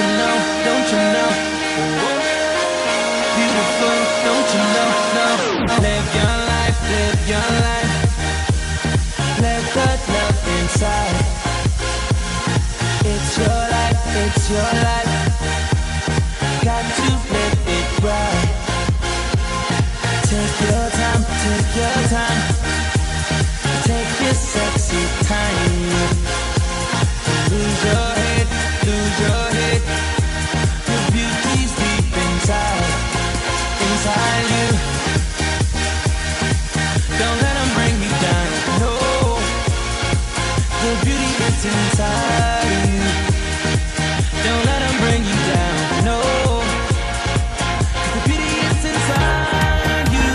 don't you know? Beautiful, don't you know? No. Live your life, live your life. Let that love inside. It's your life, it's your life. Got to live it right. Take your time, take your time. Take your sexy time. Lose your head, lose your head. Your beauty's deep inside, inside you. Don't let them bring you down, no. Your beauty is inside you. Don't let them bring you down, no. Your beauty is inside you.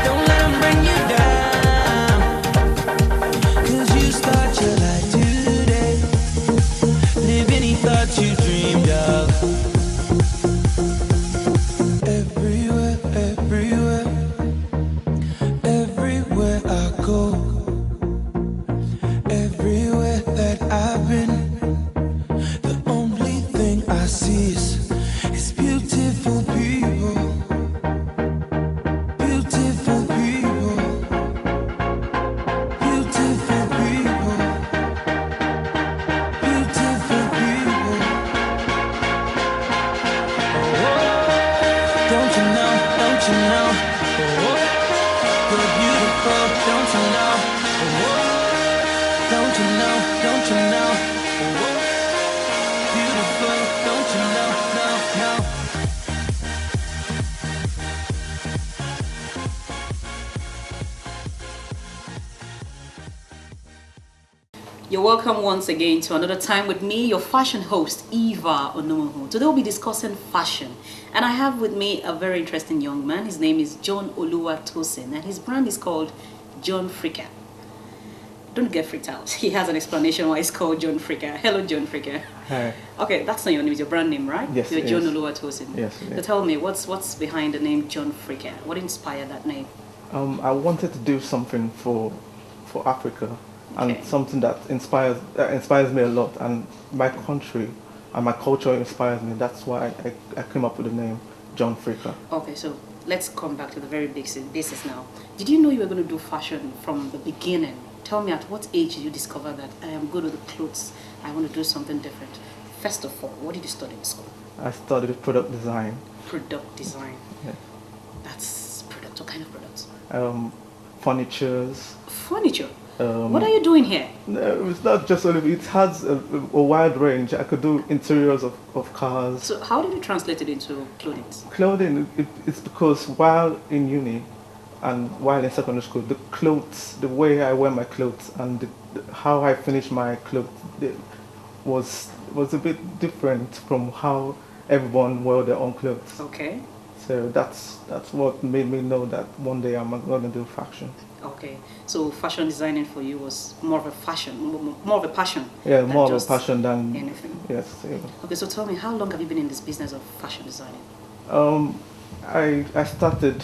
Don't let them bring you down. 'Cause you start your life today. Live any thoughts you dreamed of. Everywhere, everywhere, everywhere I go, everywhere that I've been, the only thing I see is beautiful people, beautiful people, beautiful people, beautiful people. Don't you know, don't you know? You're beautiful, don't you know? Don't you know, don't you know? Beautiful, don't you know? No, no. You're welcome once again to another time with me, your fashion host, Eva Onomoho. Today we'll be discussing fashion. And I have with me a very interesting young man. His name is John Oluwatosin, and his brand is called John Fricker. Don't get freaked out. He has an explanation why it's called John Fricker. Hello, John Fricker. Hi. Okay, that's not your name, it's your brand name, right? Yes, You're it John is. Oluwatosin. Yes, So yes. tell me, what's behind the name John Fricker? What inspired that name? I wanted to do something for Africa, Okay. and something that inspires me a lot, and my country and my culture inspires me. That's why I came up with the name John Fricker. Okay, so let's come back to the very basis now. Did you know you were going to do fashion from the beginning? Tell me, at what age did you discover that I am good with the clothes, I want to do something different? First of all, what did you study in school? I studied product design. Product design. Yeah. That's product. What kind of products? Furnitures. Furniture. What are you doing here? No, it's not just only. It has a wide range. I could do interiors of cars. So how did you translate it into clothing? Clothing, it's because while in uni and while in secondary school, the clothes, the way I wear my clothes and how I finish my clothes was a bit different from how everyone wore their own clothes. Okay. So that's what made me know that one day I'm going to do fashion. Okay. So fashion designing for you was more of a more of a passion. Yeah, than more of a just passion than anything. yes. Yeah. Okay, so tell me, how long have you been in this business of fashion designing? I started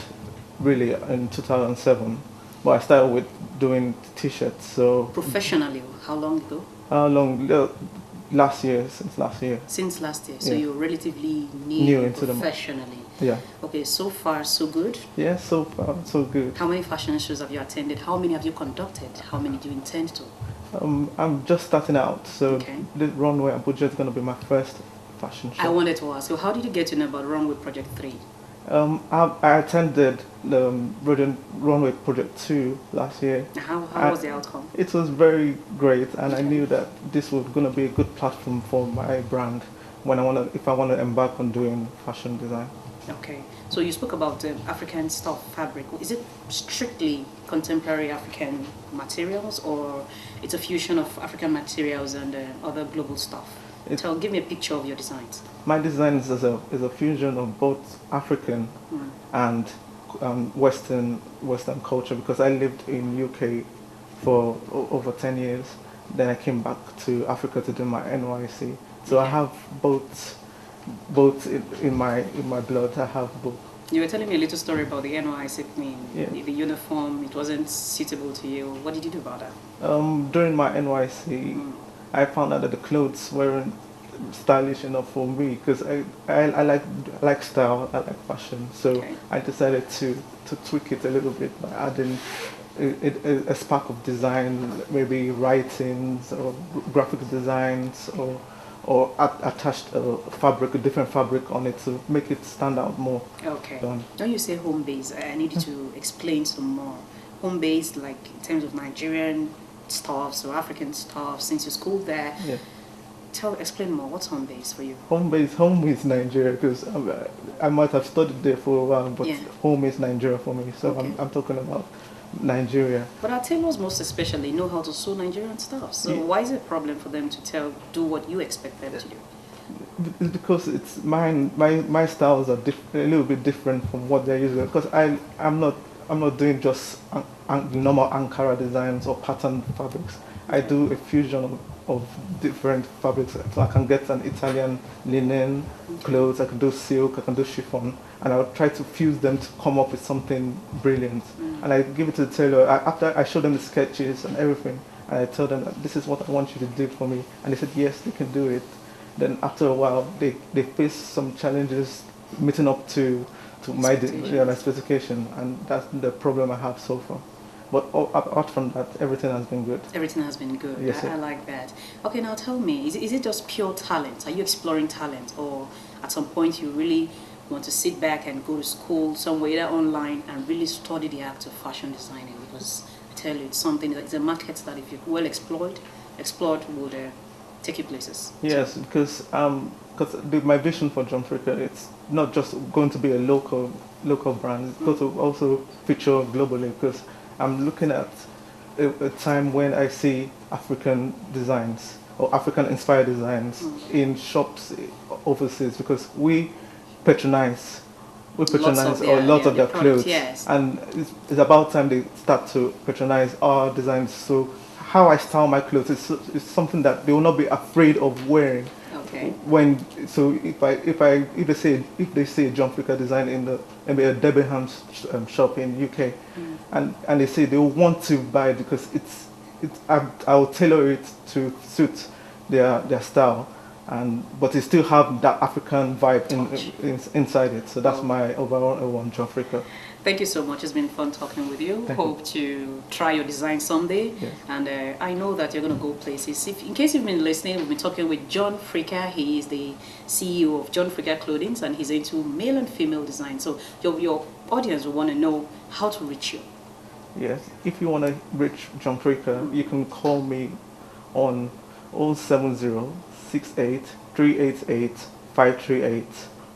really in 2007, but I started with doing t-shirts. So Professionally, how long ago? how long? Last year, since last year. Since last year. So Yeah. you're relatively New new into the professionally. Yeah. Okay, so far so good. Yeah, so far so good. How many fashion shows have you attended? How many have you conducted? How many do you intend to? I'm just starting out, so Okay. the runway and budget is going to be my first fashion I show. wanted to ask you, how did you get to know about Runway Project 3? I attended the runway project 2 last year. How was the outcome? It was very great, and I knew that this was going to be a good platform for my brand when if I want to embark on doing fashion design. Okay, so you spoke about African stuff, fabric. Is it strictly contemporary African materials, or it's a fusion of African materials and other global stuff? Give me a picture of your designs. My design is a fusion of both African and Western culture, because I lived in UK for over 10 years. Then I came back to Africa to do my NYC. So I have both in my blood. I have both. You were telling me a little story about the NYC thing. Yeah. The uniform, it wasn't suitable to you. What did you do about that? During my NYC, I found out that the clothes weren't stylish enough for me because I like style, I like fashion. So Okay. I decided to tweak it a little bit by adding a spark of design, maybe writings or graphic designs or attached fabric, a different fabric on it to make it stand out more. Okay. Um, When you say home base, I need you to explain some more. Home base, like in terms of Nigerian stuff, or African stuff, since you schooled there. yeah. Explain more. What's home base for you? Home is Nigeria because I might have studied there for a while, but Yeah. home is Nigeria for me. So Okay. I'm talking about Nigeria. But our tailors most especially know how to sew Nigerian stuff. So Yeah. why is it a problem for them to do what you expect them to do? It's because it's my styles are a little bit different from what they're using. Because I'm not doing just normal Ankara designs or pattern fabrics. I do a fusion of different fabrics. So I can get an Italian linen clothes. I can do silk. I can do chiffon, and I'll try to fuse them to come up with something brilliant. And I give it to the tailor after I show them the sketches and everything, and I tell them that this is what I want you to do for me, and they said yes, they can do it. Then after a while, they face some challenges meeting up to my my specification, and that's the problem I have so far. But apart from that, everything has been good. Everything has been good. Yes, I like that. Okay, now tell me, is it just pure talent? Are you exploring talent, or at some point you really want to sit back and go to school somewhere, either online, and really study the act of fashion designing? Because I tell you, it's something that it's a market that if you well explored would take you places. Yes, because my vision for John Fricker, it's not just going to be a local brand. It's going to also feature globally because I'm looking at a time when I see African designs or African inspired designs in shops overseas because we patronize a lot of their product, clothes, yes. and it's about time they start to patronize our designs. So how I style my clothes is something that they will not be afraid of wearing. Okay. If they say John Fricker design in maybe a Debenhams shop in UK, and they say they will want to buy it because I will tailor it to suit their style, but it still have that African vibe inside it. So that's my overall one, John Fricker. Thank you so much. It's been fun talking with you. Thank Hope to try your design someday. Yes. And I know that you're going to go places. In case you've been listening, we've been talking with John Fricker. He is the CEO of John Fricker Clothing, and he's into male and female design. So your audience will want to know how to reach you. Yes, if you want to reach John Fricker, you can call me on 070-68-388-538,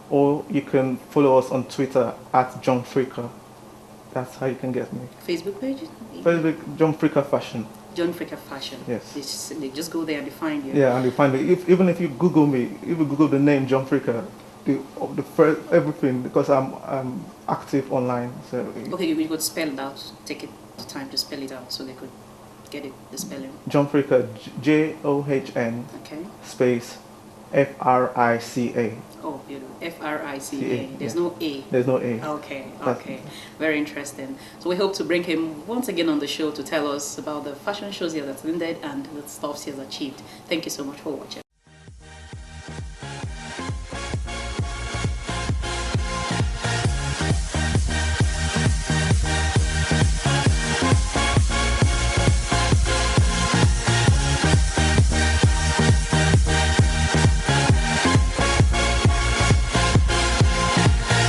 or you can follow us on Twitter at John Fricker. That's how you can get me. Facebook page? Facebook, John Fricker Fashion. John Fricker Fashion. Yes. They just go there and they find you. Yeah, and you find me. Even if you Google me, if you Google the name John Fricker, the first everything, because I'm active online. So Okay, you could spell it out. Take the time to spell it out so they could get it, the spelling. John Fricker, JOHN Okay. space FRICA. Oh, beautiful. FRICA. CA, There's yeah. no A. There's no A. Okay, okay. Very interesting. So we hope to bring him once again on the show to tell us about the fashion shows he has attended and the stuff he has achieved. Thank you so much for watching.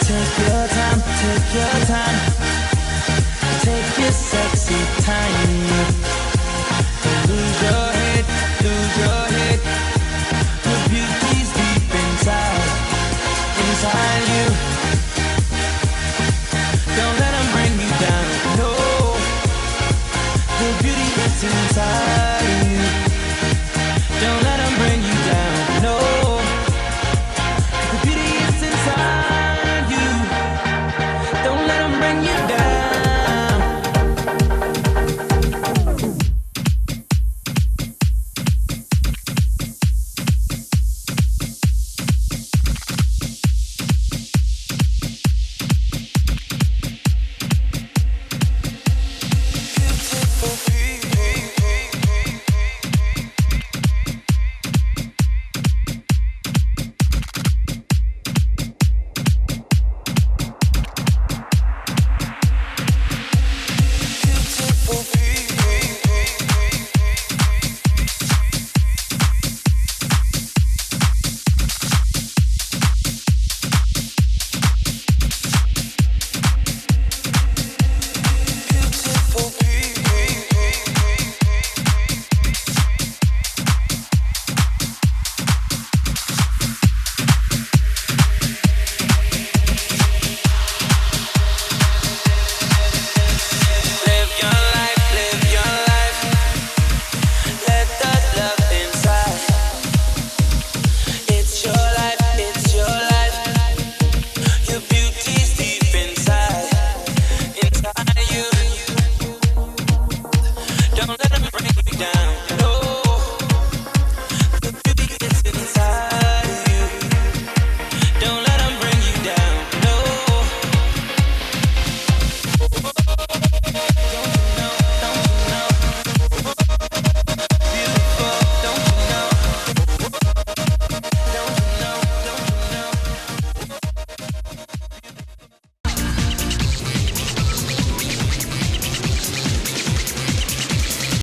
Take your time, take your sexy time.